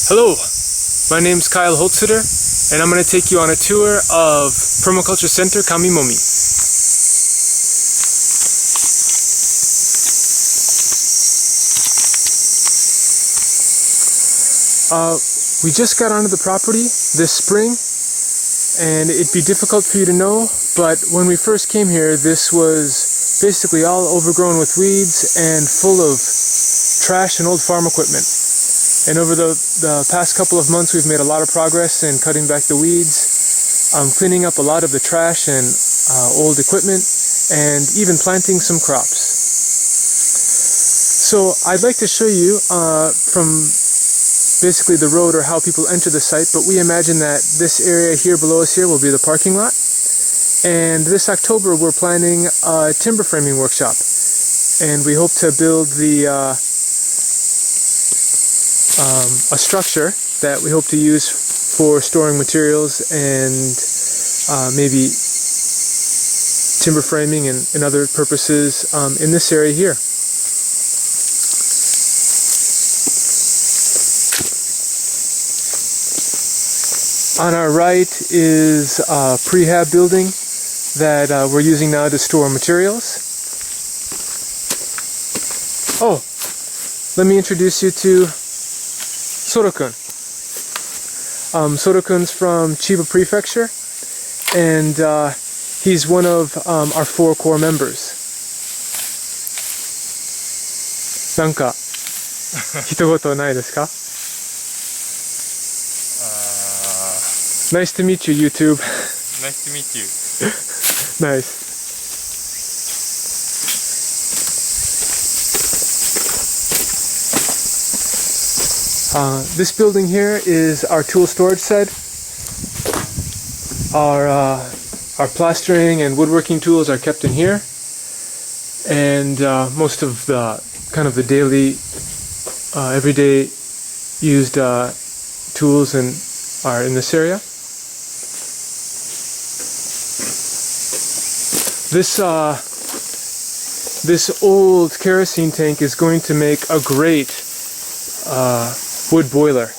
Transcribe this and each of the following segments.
Hello, my name's Kyle Holtzeder, and I'm going to take you on a tour of Permaculture Center Kamimomi. We just got onto the property this spring, and it'd be difficult for you to know, but when we first came here, this was basically all overgrown with weeds and full of trash and old farm equipment. And over the past couple of months, we've made a lot of progress in cutting back the weeds, cleaning up a lot of the trash and old equipment, and even planting some crops. So I'd like to show you from basically the road or how people enter the site, but we imagine that this area here below us here will be the parking lot. And this October, we're planning a timber framing workshop, and we hope to build a structure that we hope to use for storing materials and maybe timber framing and other purposes in this area here. On our right is a prehab building that we're using now to store materials. Oh, let me introduce you to Soro-kun. Soro-kun's from Chiba Prefecture, and he's one of our 4 core members. Nanka, hitogoto nai desu ka? Nice to meet you, YouTube. Nice to meet you. Nice. This building here is our tool storage shed. Our plastering and woodworking tools are kept in here, and most of the the daily, everyday used tools are in this area. This old kerosene tank is going to make a great wood boiler.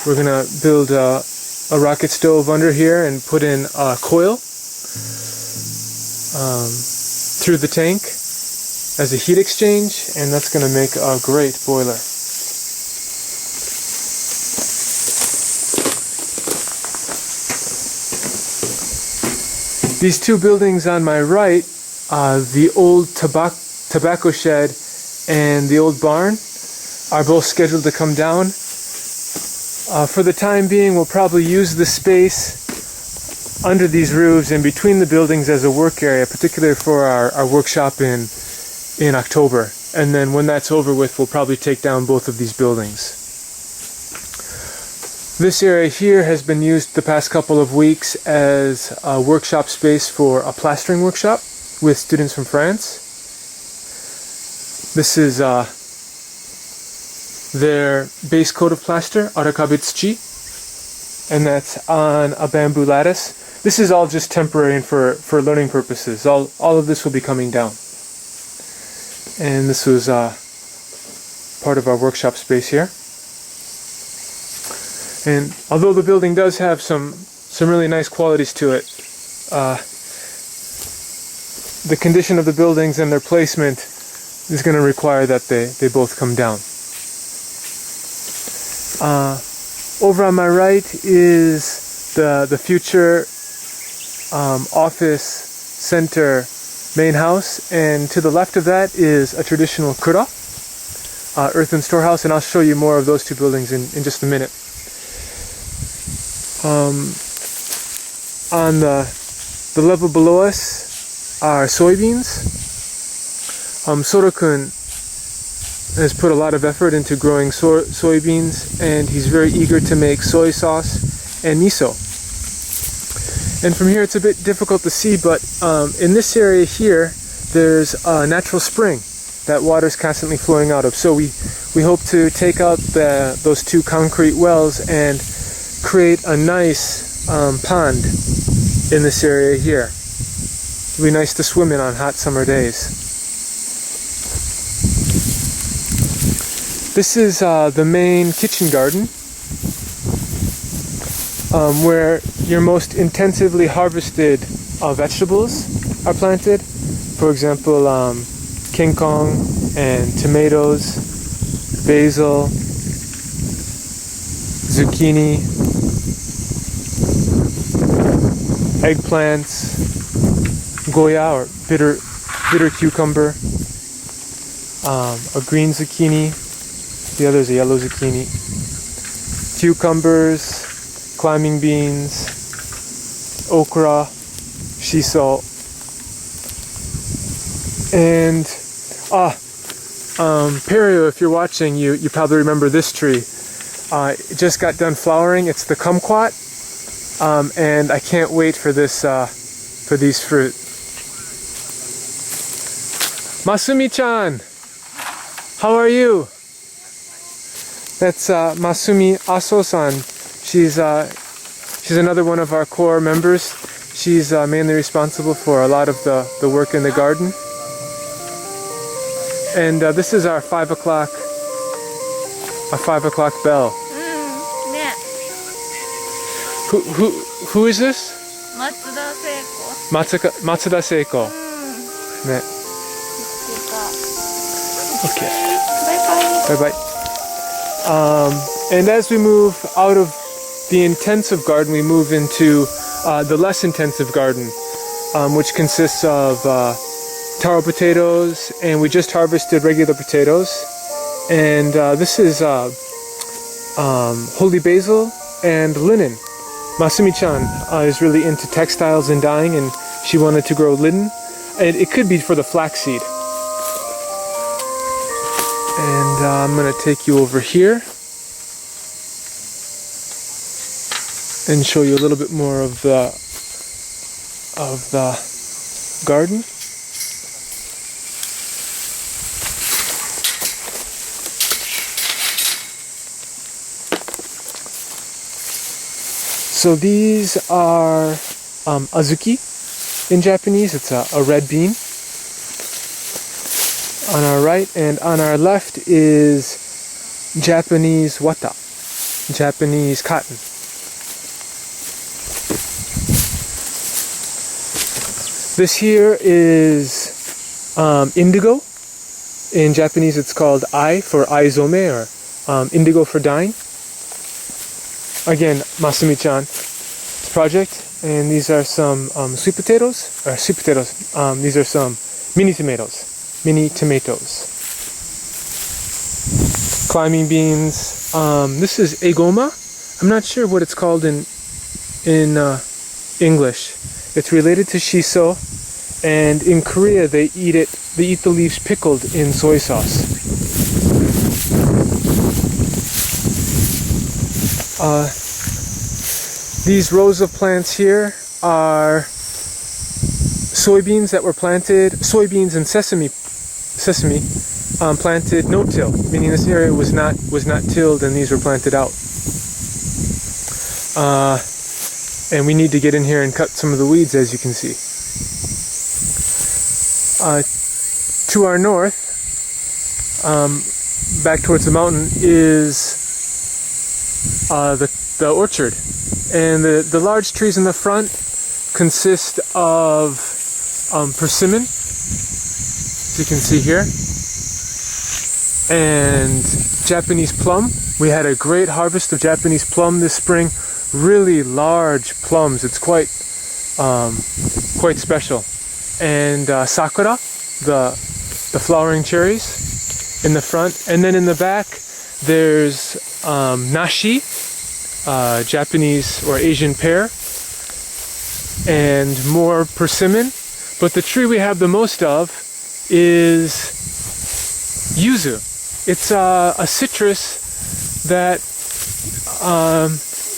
We're going to build a rocket stove under here and put in a coil through the tank as a heat exchange, and that's going to make a great boiler. These 2 buildings on my right, the old tobacco shed and the old barn, are both scheduled to come down. For the time being, we'll probably use the space under these roofs and between the buildings as a work area, particularly for our workshop in October. And then when that's over with, we'll probably take down both of these buildings. This area here has been used the past couple of weeks as a workshop space for a plastering workshop with students from France. This is their base coat of plaster, arakabetsuchi, and that's on a bamboo lattice. This is all just temporary and for learning purposes. All of this will be coming down. And this was part of our workshop space here. And although the building does have some really nice qualities to it, the condition of the buildings and their placement is going to require that they both come down. Over on my right is the future office center main house, and to the left of that is a traditional kura, earthen storehouse, and I'll show you more of those 2 buildings in just a minute. On the level below us are soybeans. Soro-kun has put a lot of effort into growing soybeans, and he's very eager to make soy sauce and miso. And from here it's a bit difficult to see, but in this area here there's a natural spring that water's constantly flowing out of. So we hope to take out those 2 concrete wells and create a nice pond in this area here. It'll be nice to swim in on hot summer days. This is the main kitchen garden. where your most intensively harvested vegetables are planted. For example, King Kong and tomatoes, basil, zucchini, eggplants, goya or bitter cucumber, a green zucchini, the other is a yellow zucchini, cucumbers, climbing beans, okra, shiso, and Perio, if you're watching, you probably remember this tree. It just got done flowering. It's the Kumquat, and I can't wait for these fruit. Masumi-chan, how are you? That's Masumi Aso-san. She's another one of our core members. She's mainly responsible for a lot of the work in the garden. And this is our 5 o'clock bell. Who is this? Matsuda Seiko. Okay. Bye bye. And as we move out of the intensive garden, we move into the less intensive garden, which consists of taro potatoes, and we just harvested regular potatoes. And this is holy basil and linen. Masumi-chan is really into textiles and dyeing, and she wanted to grow linen. And it could be for the flaxseed. And I'm going to take you over here and show you a little bit more of the garden. So these are azuki in Japanese. It's a red bean. On our right and on our left is Japanese wata, Japanese cotton. This here is indigo. In Japanese it's called ai for aizome, or indigo for dyeing. Again, Masumi-chan's project. And these are some sweet potatoes. These are some mini tomatoes. Climbing beans. This is egoma. I'm not sure what it's called in English. It's related to shiso, and in Korea they eat it. They eat the leaves pickled in soy sauce. These rows of plants here are soybeans that were planted. Soybeans and sesame planted no-till, meaning this area was not tilled, and these were planted out. And we need to get in here and cut some of the weeds, as you can see. To our north, back towards the mountain, is the orchard, and the large trees in the front consist of persimmon, as you can see here, and Japanese plum. We had a great harvest of Japanese plum this spring. Really large plums. It's quite special. And sakura, the flowering cherries in the front, and then in the back there's nashi, Japanese or Asian pear, and more persimmon. But the tree we have the most of is yuzu. It's a citrus that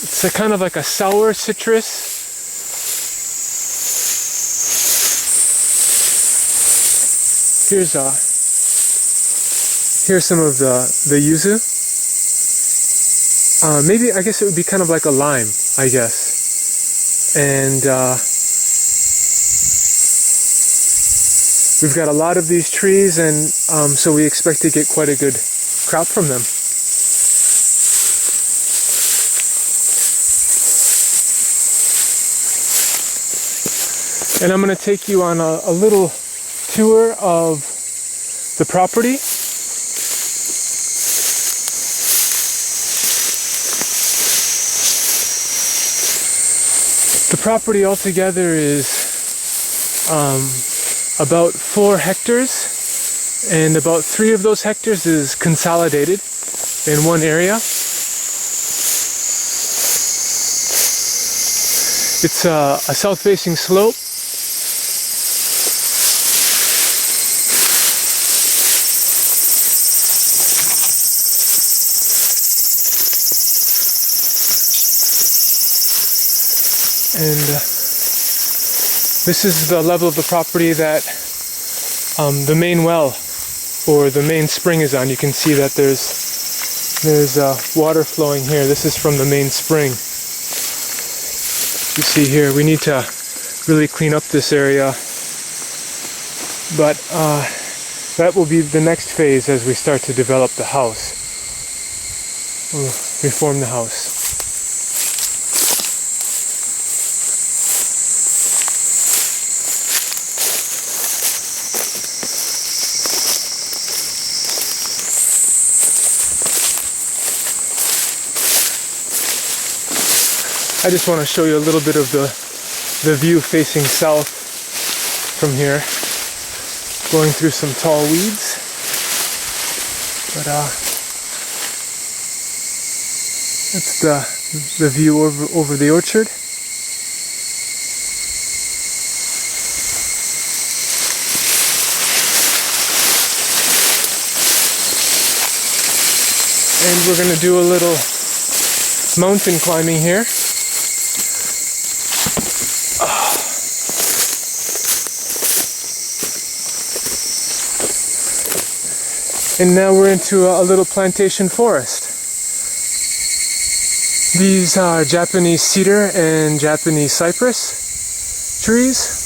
it's a kind of like a sour citrus. Here's some of the yuzu. Maybe, I guess it would be kind of like a lime, I guess. And we've got a lot of these trees, and so we expect to get quite a good crop from them. And I'm going to take you on a little tour of the property. The property altogether is about 4 hectares, and about 3 of those hectares is consolidated in one area. It's a south-facing slope. And this is the level of the property that the main well or the main spring is on. You can see that there's water flowing here. This is from the main spring. You see here, we need to really clean up this area, but that will be the next phase as we start to develop the house. We'll reform the house. I just want to show you a little bit of the view facing south from here, going through some tall weeds, but that's the view over the orchard. And we're going to do a little mountain climbing here. And now we're into a little plantation forest. These are Japanese cedar and Japanese cypress trees.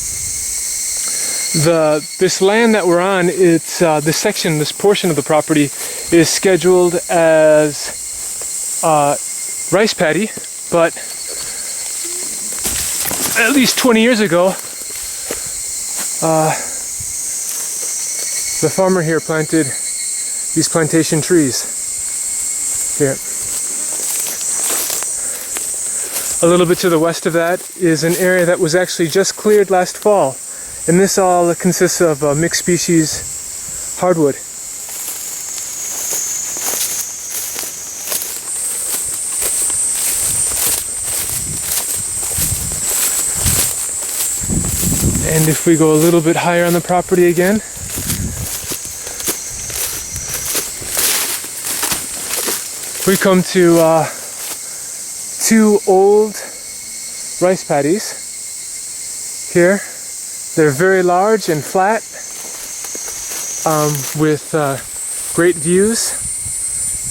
This land that we're on, it's this portion of the property is scheduled as rice paddy, but at least 20 years ago, the farmer here planted these plantation trees. Here. A little bit to the west of that is an area that was actually just cleared last fall, and this all consists of mixed species hardwood. And if we go a little bit higher on the property again, we come to 2 old rice paddies here. They're very large and flat, with great views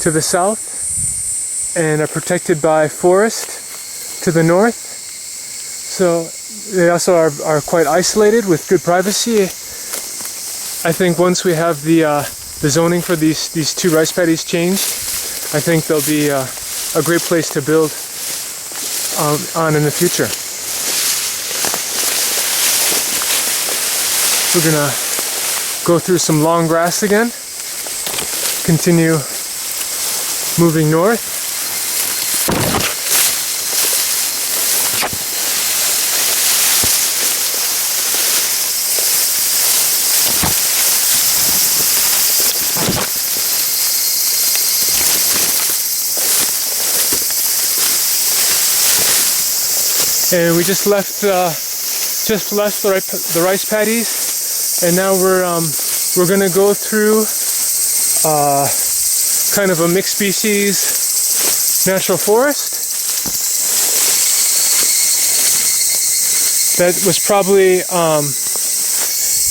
to the south, and are protected by forest to the north. So they also are quite isolated with good privacy. I think once we have the zoning for these 2 rice paddies changed, I think they'll be a great place to build on in the future. We're gonna go through some long grass again, continue moving north. And we just left the rice paddies, and now we're gonna go through kind of a mixed species natural forest that was probably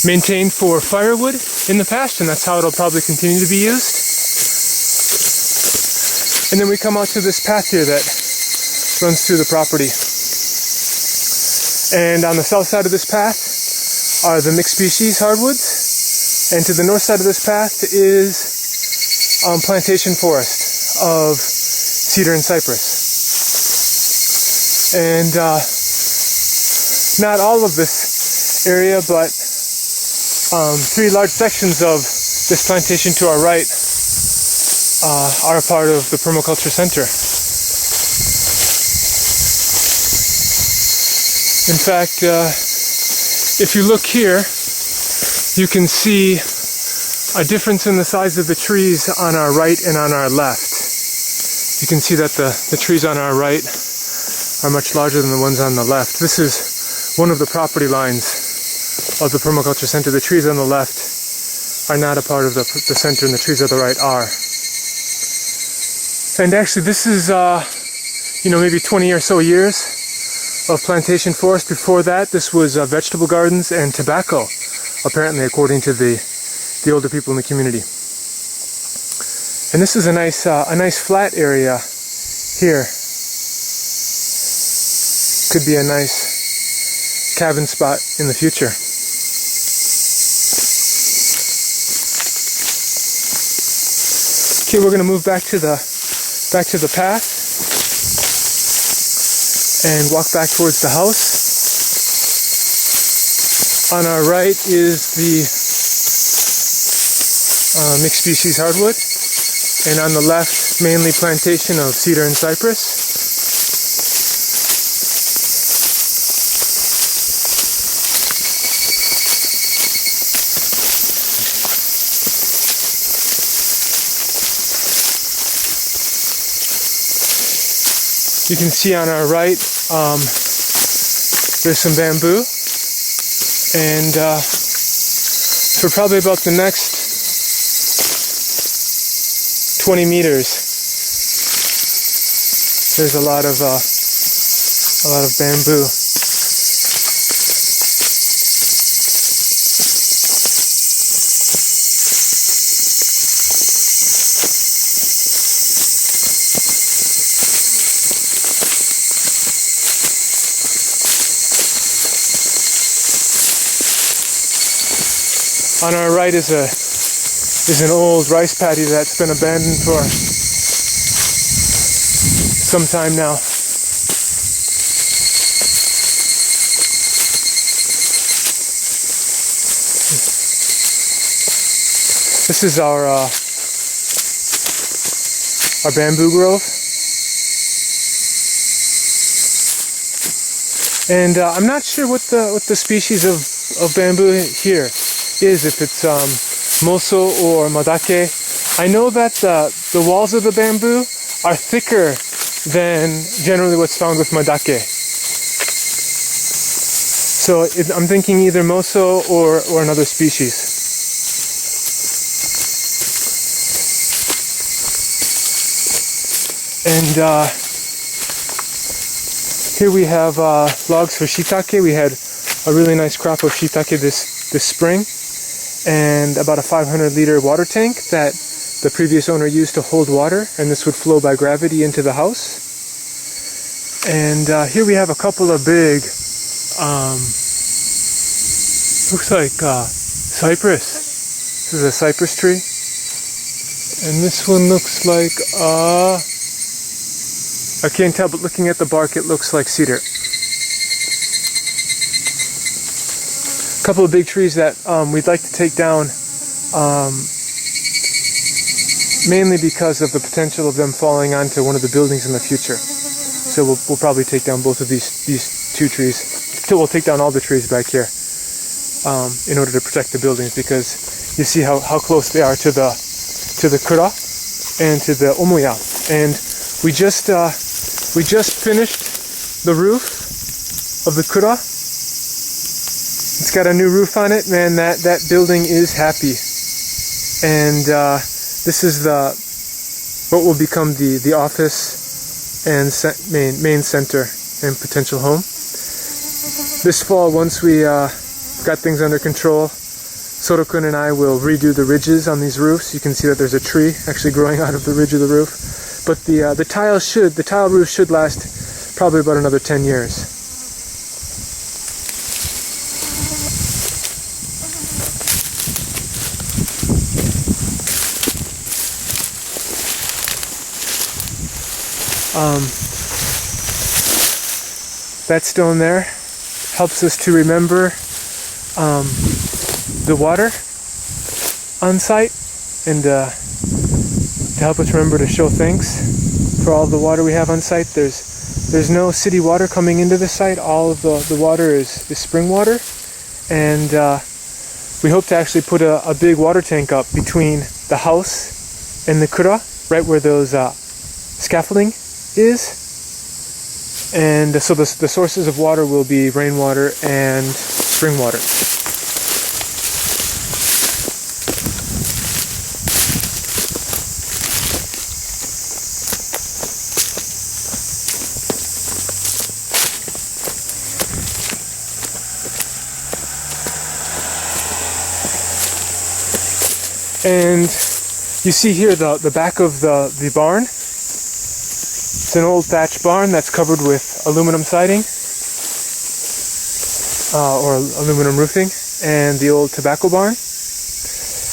maintained for firewood in the past, and that's how it'll probably continue to be used. And then we come out to this path here that runs through the property. And on the south side of this path are the mixed species hardwoods, and to the north side of this path is plantation forest of cedar and cypress. And not all of this area, but 3 large sections of this plantation to our right are a part of the Permaculture Center. In fact, if you look here, you can see a difference in the size of the trees on our right and on our left. You can see that the trees on our right are much larger than the ones on the left. This is one of the property lines of the Permaculture Center. The trees on the left are not a part of the center, and the trees on the right are. And actually this is, maybe 20 or so years of plantation forest. Before that, this was vegetable gardens and tobacco, apparently, according to the older people in the community. And this is a nice flat area here. Could be a nice cabin spot in the future. Okay, we're going to move back to the path and walk back towards the house. On our right is the mixed species hardwood, and on the left mainly plantation of cedar and cypress. You can see on our right there's some bamboo, and for probably about the next 20 meters there's a lot of bamboo. On our right is an old rice paddy that's been abandoned for some time now. This is our bamboo grove, and I'm not sure what the species of bamboo here is, if it's moso or madake. I know that the walls of the bamboo are thicker than generally what's found with madake. So I'm thinking either moso or another species. And here we have logs for shiitake. We had a really nice crop of shiitake this spring, and about a 500-liter water tank that the previous owner used to hold water, and this would flow by gravity into the house. And here we have a couple of big, looks like cypress. This is a cypress tree, and this one looks like I can't tell, but looking at the bark it looks like cedar. A couple of big trees that we'd like to take down, mainly because of the potential of them falling onto one of the buildings in the future. So we'll probably take down both of these 2 trees. So we'll take down all the trees back here in order to protect the buildings, because you see how close they are to the kura and to the omoya. And we just finished the roof of the kura. It's got a new roof on it, man. That building is happy, and this is what will become the office and main center and potential home. This fall, once we got things under control, Soro-kun and I will redo the ridges on these roofs. You can see that there's a tree actually growing out of the ridge of the roof, but the tile roof should last probably about another 10 years. That stone there helps us to remember the water on site, and to help us remember to show thanks for all the water we have on site. There's no city water coming into the site. All of the water is spring water, and we hope to actually put a big water tank up between the house and the kura, right where those scaffolding is. And so the sources of water will be rainwater and spring water. And you see here the back of the barn. It's an old thatch barn that's covered with aluminum siding or aluminum roofing, and the old tobacco barn.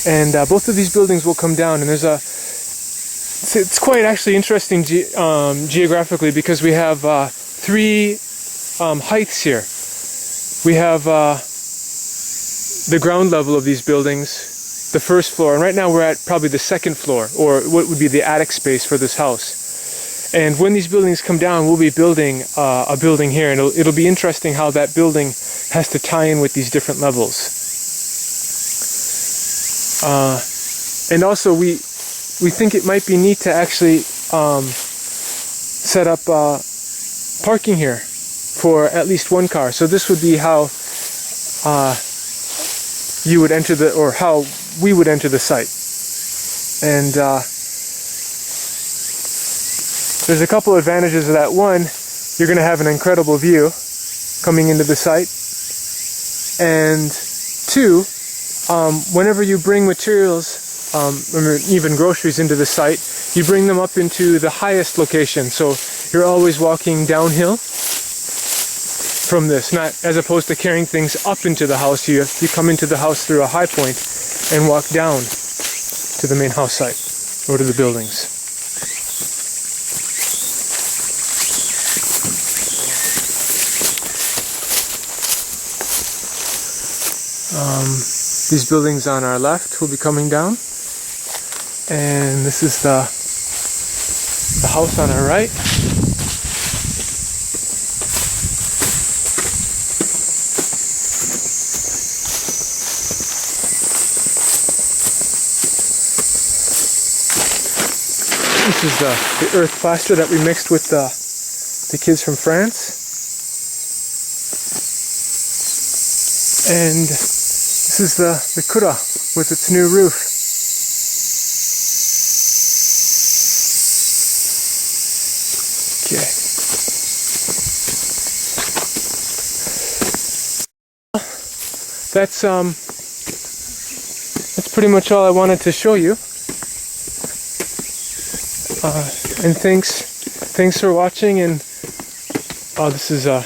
And both of these buildings will come down, and it's quite actually interesting geographically, because we have three heights here. We have the ground level of these buildings, the first floor, and right now we're at probably the second floor, or what would be the attic space for this house. And when these buildings come down, we'll be building a building here, and it'll be interesting how that building has to tie in with these different levels. And also, we think it might be neat to actually set up parking here for at least one car. So this would be how you would enter or how we would enter the site. And there's a couple advantages of that. One, you're going to have an incredible view coming into the site. And two, whenever you bring materials, or even groceries into the site, you bring them up into the highest location. So you're always walking downhill from this, not as opposed to carrying things up into the house. You come into the house through a high point and walk down to the main house site or to the buildings. These buildings on our left will be coming down, and this is the house on our right. This is the earth plaster that we mixed with the kids from France. And this is the kura with its new roof. Okay. That's pretty much all I wanted to show you. And thanks for watching. And this is the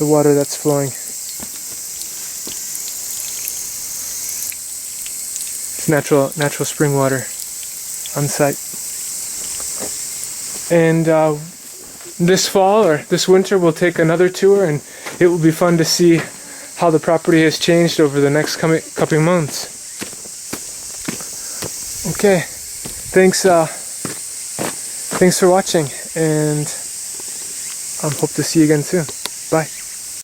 water that's flowing. It's natural spring water on site. And this fall or this winter we'll take another tour, and it will be fun to see how the property has changed over the next couple months. Okay, thanks for watching, and hope to see you again soon. Bye.